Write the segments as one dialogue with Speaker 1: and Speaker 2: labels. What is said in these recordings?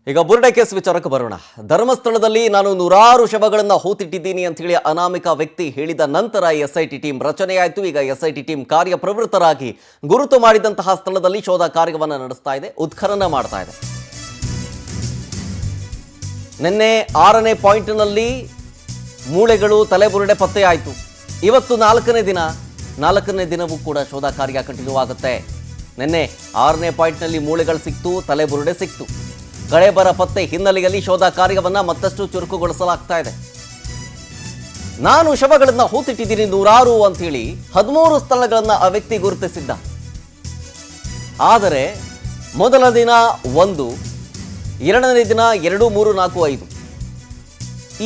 Speaker 1: ಈಗ ಬುರ್ಡೆ ಕೇಸ್ ವಿಚಾರಕ್ಕೆ ಬರೋಣ. ಧರ್ಮಸ್ಥಳದಲ್ಲಿ ನಾನು ನೂರಾರು ಶವಗಳನ್ನು ಹೂತಿಟ್ಟಿದ್ದೀನಿ ಅಂತ ಹೇಳಿ ಅನಾಮಿಕ ವ್ಯಕ್ತಿ ಹೇಳಿದ ನಂತರ ಎಸ್ಐಟಿ ಟೀಮ್ ರಚನೆಯಾಯಿತು. ಈಗ ಎಸ್ಐಟಿ ಟೀಮ್ ಕಾರ್ಯಪ್ರವೃತ್ತರಾಗಿ ಗುರುತು ಮಾಡಿದಂತಹ ಸ್ಥಳದಲ್ಲಿ ಶೋಧ ಕಾರ್ಯವನ್ನು ನಡೆಸ್ತಾ ಇದೆ, ಉತ್ಖನನ ಮಾಡ್ತಾ ಇದೆ. ನಿನ್ನೆ 6ನೇ ಪಾಯಿಂಟ್ನಲ್ಲಿ ಮೂಳೆಗಳು, ತಲೆಬುರುಡೆ ಪತ್ತೆಯಾಯಿತು. ಇವತ್ತು 4ನೇ ದಿನವೂ ಕೂಡ ಶೋಧ ಕಾರ್ಯ ಕಂಟಿನ್ಯೂ ಆಗುತ್ತೆ. ನಿನ್ನೆ 6ನೇ ಪಾಯಿಂಟ್ನಲ್ಲಿ ಮೂಳೆಗಳು ಸಿಕ್ತು, ತಲೆಬುರುಡೆ ಸಿಕ್ತು. ಕಳೆಬರ ಪತ್ತೆ ಹಿನ್ನೆಲೆಯಲ್ಲಿ ಶೋಧ ಕಾರ್ಯವನ್ನು ಮತ್ತಷ್ಟು ಚುರುಕುಗೊಳಿಸಲಾಗ್ತಾ ಇದೆ. ನಾನು ಶವಗಳನ್ನು ಹೂತಿಟ್ಟಿದ್ದೀನಿ ನೂರಾರು ಅಂತ ಹೇಳಿ 13 ಸ್ಥಳಗಳನ್ನು ಆ ವ್ಯಕ್ತಿ ಗುರುತಿಸಿದ್ದ. ಆದರೆ ಮೊದಲ ದಿನ 1, 2ನೇ ದಿನ 2, 3, 4, 5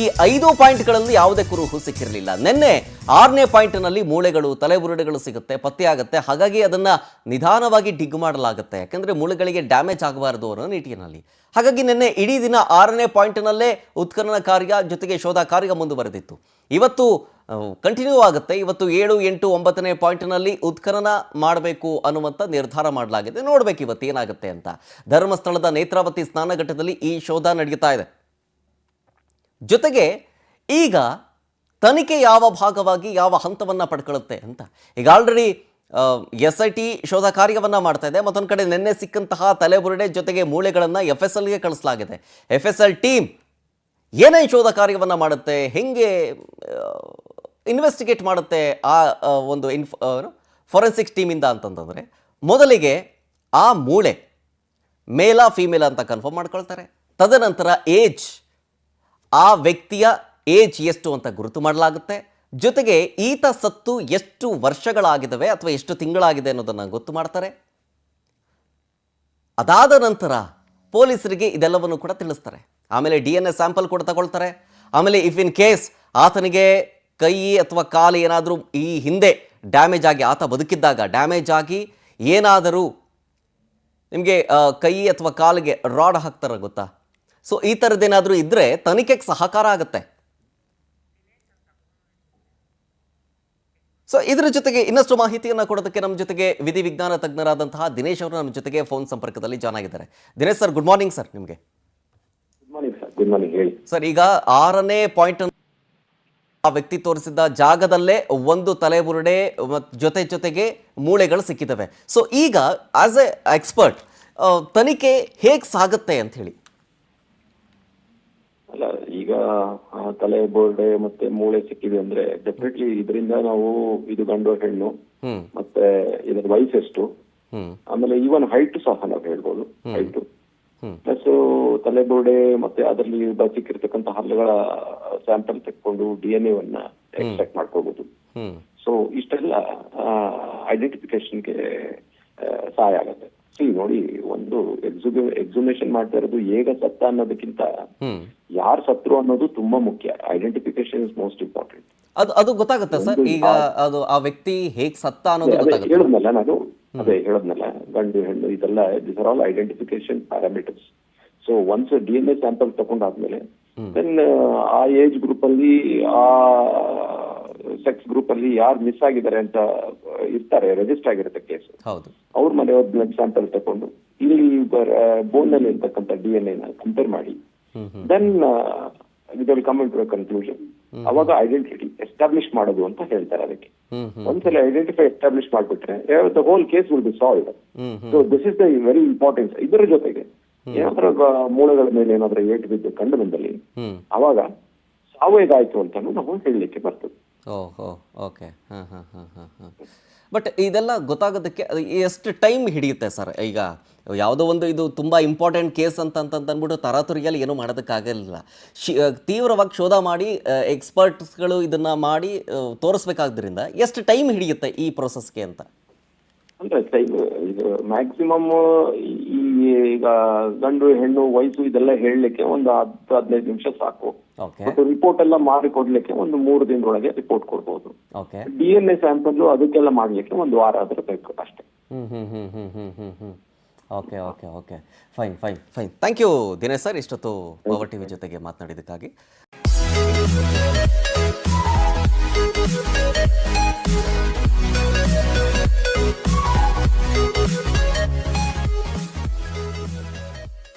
Speaker 1: ಈ 5 ಪಾಯಿಂಟ್ಗಳಲ್ಲಿ ಯಾವುದೇ ಕುರುಹು ಸಿಕ್ಕಿರಲಿಲ್ಲ. ನಿನ್ನೆ 6ನೇ ಪಾಯಿಂಟ್ನಲ್ಲಿ ಮೂಳೆಗಳು, ತಲೆಬುರುಡೆಗಳು ಸಿಗುತ್ತೆ, ಪತ್ತೆಯಾಗುತ್ತೆ. ಹಾಗಾಗಿ ಅದನ್ನ ನಿಧಾನವಾಗಿ ಡಿಗ್ ಮಾಡಲಾಗುತ್ತೆ, ಯಾಕಂದ್ರೆ ಮೂಳೆಗಳಿಗೆ ಡ್ಯಾಮೇಜ್ ಆಗಬಾರದು ಅನ್ನೋ ನಿಟ್ಟಿನಲ್ಲಿ. ಹಾಗಾಗಿ ನಿನ್ನೆ ಇಡೀ ದಿನ 6ನೇ ಪಾಯಿಂಟ್ನಲ್ಲೇ ಉತ್ಖನನ ಕಾರ್ಯ ಜೊತೆಗೆ ಶೋಧ ಕಾರ್ಯ ಮುಂದುವರೆದಿತ್ತು. ಇವತ್ತು ಕಂಟಿನ್ಯೂ ಆಗುತ್ತೆ. ಇವತ್ತು 7, 8, 9ನೇ ಪಾಯಿಂಟ್ನಲ್ಲಿ ಉತ್ಖನನ ಮಾಡಬೇಕು ಅನ್ನುವಂಥ ನಿರ್ಧಾರ ಮಾಡಲಾಗಿದೆ. ನೋಡ್ಬೇಕು ಇವತ್ತು ಏನಾಗುತ್ತೆ ಅಂತ. ಧರ್ಮಸ್ಥಳದ ನೇತ್ರಾವತಿ ಸ್ನಾನಘಟ್ಟದಲ್ಲಿ ಈ ಶೋಧ ನಡೀತಾ ಇದೆ. ಜೊತೆಗೆ ಈಗ ತನಿಖೆ ಯಾವ ಭಾಗವಾಗಿ ಯಾವ ಹಂತವನ್ನು ಪಡ್ಕೊಳ್ಳುತ್ತೆ ಅಂತ ಈಗ ಆಲ್ರೆಡಿ SIT ಶೋಧ ಕಾರ್ಯವನ್ನು ಮಾಡ್ತಾ ಇದೆ. ಮತ್ತೊಂದು ಕಡೆ ನಿನ್ನೆ ಸಿಕ್ಕಂತಹ ತಲೆಬುರುಡೆ ಜೊತೆಗೆ ಮೂಳೆಗಳನ್ನು FSLಗೆ ಕಳಿಸಲಾಗಿದೆ. FSL ಟೀಮ್ ಏನೇನು ಶೋಧ ಕಾರ್ಯವನ್ನು ಮಾಡುತ್ತೆ, ಹೆಂಗೆ ಇನ್ವೆಸ್ಟಿಗೇಟ್ ಮಾಡುತ್ತೆ ಆ ಒಂದು ಫೊರೆನ್ಸಿಕ್ಸ್ ಟೀಮಿಂದ ಅಂತಂತಂದರೆ, ಮೊದಲಿಗೆ ಆ ಮೂಳೆ ಮೇಲಾ ಫೀಮೇಲಾ ಅಂತ ಕನ್ಫರ್ಮ್ ಮಾಡ್ಕೊಳ್ತಾರೆ. ತದನಂತರ ಏಜ್, ಆ ವ್ಯಕ್ತಿಯ ಏಜ್ ಎಷ್ಟು ಅಂತ ಗುರುತು ಮಾಡಲಾಗುತ್ತೆ. ಜೊತೆಗೆ ಈತ ಸತ್ತು ಎಷ್ಟು ವರ್ಷಗಳಾಗಿದ್ದಾವೆ ಅಥವಾ ಎಷ್ಟು ತಿಂಗಳಾಗಿದೆ ಅನ್ನೋದನ್ನು ಗೊತ್ತು ಮಾಡ್ತಾರೆ. ಅದಾದ ನಂತರ ಪೊಲೀಸರಿಗೆ ಇದೆಲ್ಲವನ್ನು ಕೂಡ ತಿಳಿಸ್ತಾರೆ. ಆಮೇಲೆ DNA ಸ್ಯಾಂಪಲ್ ಕೂಡ ತಗೊಳ್ತಾರೆ. ಆಮೇಲೆ ಇಫ್ ಇನ್ ಕೇಸ್ ಆತನಿಗೆ ಕೈ ಅಥವಾ ಕಾಲು ಏನಾದರೂ ಈ ಹಿಂದೆ ಡ್ಯಾಮೇಜ್ ಆಗಿ, ಆತ ಬದುಕಿದ್ದಾಗ ಡ್ಯಾಮೇಜ್ ಆಗಿ ಏನಾದರೂ ನಿಮಗೆ ಕೈ ಅಥವಾ ಕಾಲಿಗೆ ರಾಡ್ ಹಾಕ್ತಾರೆ ಗೊತ್ತಾ, ಸೊ ಈ ಥರದ್ದೇನಾದರೂ ಇದ್ದರೆ ತನಿಖೆಗೆ ಸಹಕಾರ ಆಗುತ್ತೆ. ಸೊ ಇದರ ಜೊತೆಗೆ ಇನ್ನಷ್ಟು ಮಾಹಿತಿಯನ್ನು ಕೊಡೋದಕ್ಕೆ ನಮ್ಮ ಜೊತೆಗೆ ವಿಧಿ ವಿಜ್ಞಾನ ತಜ್ಞರಾದಂತಹ ದಿನೇಶ್ ಅವರು ನಮ್ಮ ಜೊತೆಗೆ ಫೋನ್ ಸಂಪರ್ಕದಲ್ಲಿ ಜಾಯ್ನ್ ಆಗಿದ್ದಾರೆ. Dinesh sir, good morning sir. ನಿಮಗೆ
Speaker 2: ಗುಡ್ ಮಾರ್ನಿಂಗ್ ಹೇಳಿ
Speaker 1: ಸರ್. ಈಗ 6ನೇ ಪಾಯಿಂಟ್ ಆ ವ್ಯಕ್ತಿ ತೋರಿಸಿದ್ದ ಜಾಗದಲ್ಲೇ ಒಂದು ತಲೆಬುರುಡೆ ಜೊತೆಗೆ ಮೂಳೆಗಳು ಸಿಕ್ಕಿದ್ದಾವೆ. ಸೊ ಈಗ ಆಸ್ ಎ ಎಕ್ಸ್ಪರ್ಟ್ ತನಿಖೆ ಹೇಗೆ ಸಾಗುತ್ತೆ ಅಂತ ಹೇಳಿ.
Speaker 2: ಅಲ್ಲ, ಈಗ ತಲೆ ಬೋರ್ಡೆ ಮತ್ತೆ ಮೂಳೆ ಸಿಕ್ಕಿದೆ ಅಂದ್ರೆ ಡೆಫಿನೆಟ್ಲಿ ಇದರಿಂದ ನಾವು ಇದು ಗಂಡು ಹೆಣ್ಣು ಮತ್ತೆ ಇದರ ವಯಸ್ಸೆಷ್ಟು, ಆಮೇಲೆ ಈವನ್ ಹೈಟ್ ಸಹ ನಾವು ಹೇಳ್ಬೋದು. ಹೈಟ್ ಪ್ಲಸ್ ತಲೆ ಬೋರ್ಡೆ ಮತ್ತೆ ಅದರಲ್ಲಿ ಸಿಕ್ಕಿರ್ತಕ್ಕಂಥ ಹಲ್ಲುಗಳ ಸ್ಯಾಂಪಲ್ ತೆಕ್ಕೊಂಡು DNA ವನ್ನ ಎಕ್ಸ್ಟ್ರಾಕ್ಟ್ ಮಾಡ್ಕೋಬಹುದು. ಸೊ ಇಷ್ಟೆಲ್ಲ ಐಡೆಂಟಿಫಿಕೇಶನ್ಗೆ ಸಹಾಯ ಆಗತ್ತೆ. ನೋಡಿ, ಒಂದು ಎಕ್ಸುಮೇಷನ್ ಮಾಡ್ತಾ ಇರೋದು ಹೇಗ ಸತ್ತ ಅನ್ನೋದಕ್ಕಿಂತ ಯಾರು ಸತ್ರು ಅನ್ನೋದು ತುಂಬಾ ಮುಖ್ಯ. Identification is most important.
Speaker 1: ಅದು ಗೊತ್ತಾಗುತ್ತೆ ಸರ್. ಈಗ ಅದು ಆ ವ್ಯಕ್ತಿ ಹೇಗ್ ಸತ್ತ ಅನ್ನೋದು
Speaker 2: ಹೇಳಿದ್ನಲ್ಲ ನಾನು, ಹೇಳದ್ನಲ್ಲ, ಗಂಡು ಹೆಣ್ಣು ಇದೆಲ್ಲ this are all identification parameters. So once DNA sample ತಗೊಂಡಾದ್ಮೇಲೆ ದೆನ್ ಆ ಏಜ್ ಗ್ರೂಪ್ ಅಲ್ಲಿ, ಆ ಸೆಕ್ಸ್ ಗ್ರೂಪ್ ಅಲ್ಲಿ ಯಾರು ಮಿಸ್ ಆಗಿದ್ದಾರೆ ಅಂತ ಇರ್ತಾರೆ, ರಿಜಿಸ್ಟರ್ ಆಗಿರುತ್ತೆ ಕೇಸ್, ಅವ್ರ ಮನೆಯವ್ರ ಬ್ಲಡ್ ಸ್ಯಾಂಪಲ್ ತಗೊಂಡು ಇಲ್ಲಿ ಬೋನ್ ನಲ್ಲಿ ಇರ್ತಕ್ಕಂಥ DNA ನ ಕಂಪೇರ್ ಮಾಡಿ then will come in to a conclusion. ಅವಾಗ ಐಡೆಂಟಿಟಿ ಎಸ್ಟಾಬ್ಲಿಷ್ ಮಾಡೋದು ಅಂತ ಹೇಳ್ತಾರೆ. ಅದಕ್ಕೆ ಒಂದ್ಸಲ ಐಡೆಂಟಿಫೈ ಎಸ್ಟಾಬ್ಲಿಷ್ ಮಾಡ್ಬಿಟ್ರೆ the whole case will be solved. So this is the very importance. ಇದರ ಜೊತೆಗೆ ಏನಾದ್ರೂ ಮೂಳೆಗಳ ಮೇಲೆ ಏನಾದ್ರೂ ಏಟು ಬಿದ್ದು ಕಂಡು ಬಂದಲ್ಲಿ ಅವಾಗ ಸಾವೇದಾಯ್ತು ಅಂತಾನು ನಾವು ಹೇಳಲಿಕ್ಕೆ ಬರ್ತದೆ.
Speaker 1: ಓಕೆ. ಬಟ್ ಇದೆಲ್ಲ ಗೊತ್ತಾಗೋದಕ್ಕೆ ಎಷ್ಟು ಟೈಮ್ ಹಿಡಿಯುತ್ತೆ ಸರ್? ಈಗ ಯಾವುದೋ ಒಂದು ಇದು ತುಂಬ ಇಂಪಾರ್ಟೆಂಟ್ ಕೇಸ್ ಅಂದ್ಬಿಟ್ಟು ತರಾತುರಿಯಲ್ಲಿ ಏನೂ ಮಾಡೋದಕ್ಕಾಗಲಿಲ್ಲ. ತೀವ್ರವಾಗಿ ಶೋಧ ಮಾಡಿ ಎಕ್ಸ್ಪರ್ಟ್ಸ್ಗಳು ಇದನ್ನು ಮಾಡಿ ತೋರಿಸ್ಬೇಕಾದ್ರಿಂದ ಎಷ್ಟು ಟೈಮ್ ಹಿಡಿಯುತ್ತೆ ಈ ಪ್ರೊಸೆಸ್ಗೆ ಅಂತ?
Speaker 2: ಅಂದ್ರೆ ಟೈಮ್ ಇದು ಮ್ಯಾಕ್ಸಿಮಮ್ ಈಗ ಗಂಡು ಹೆಣ್ಣು ವಯಸ್ಸು ಇದೆಲ್ಲ ಹೇಳಲಿಕ್ಕೆ ಒಂದು 10-15 ನಿಮಿಷ ಸಾಕು. ಮತ್ತೆ ರಿಪೋರ್ಟ್ ಎಲ್ಲ ಮಾಡಿ ಕೊಡ್ಲಿಕ್ಕೆ ಒಂದು 3 ದಿನದೊಳಗೆ ರಿಪೋರ್ಟ್ ಕೊಡ್ಬೋದು. DNA ಸ್ಯಾಂಪಲ್ ಅದಕ್ಕೆಲ್ಲ ಮಾಡ್ಲಿಕ್ಕೆ 1 ವಾರ ಆದ್ರೆ ಬೇಕು ಅಷ್ಟೇ.
Speaker 1: Okay. Fine. Thank you Dinesh sir, ಇಷ್ಟೊತ್ತು ಪವರ್ ಟಿವಿ ಜೊತೆಗೆ ಮಾತನಾಡಿದ್ದಕ್ಕಾಗಿ.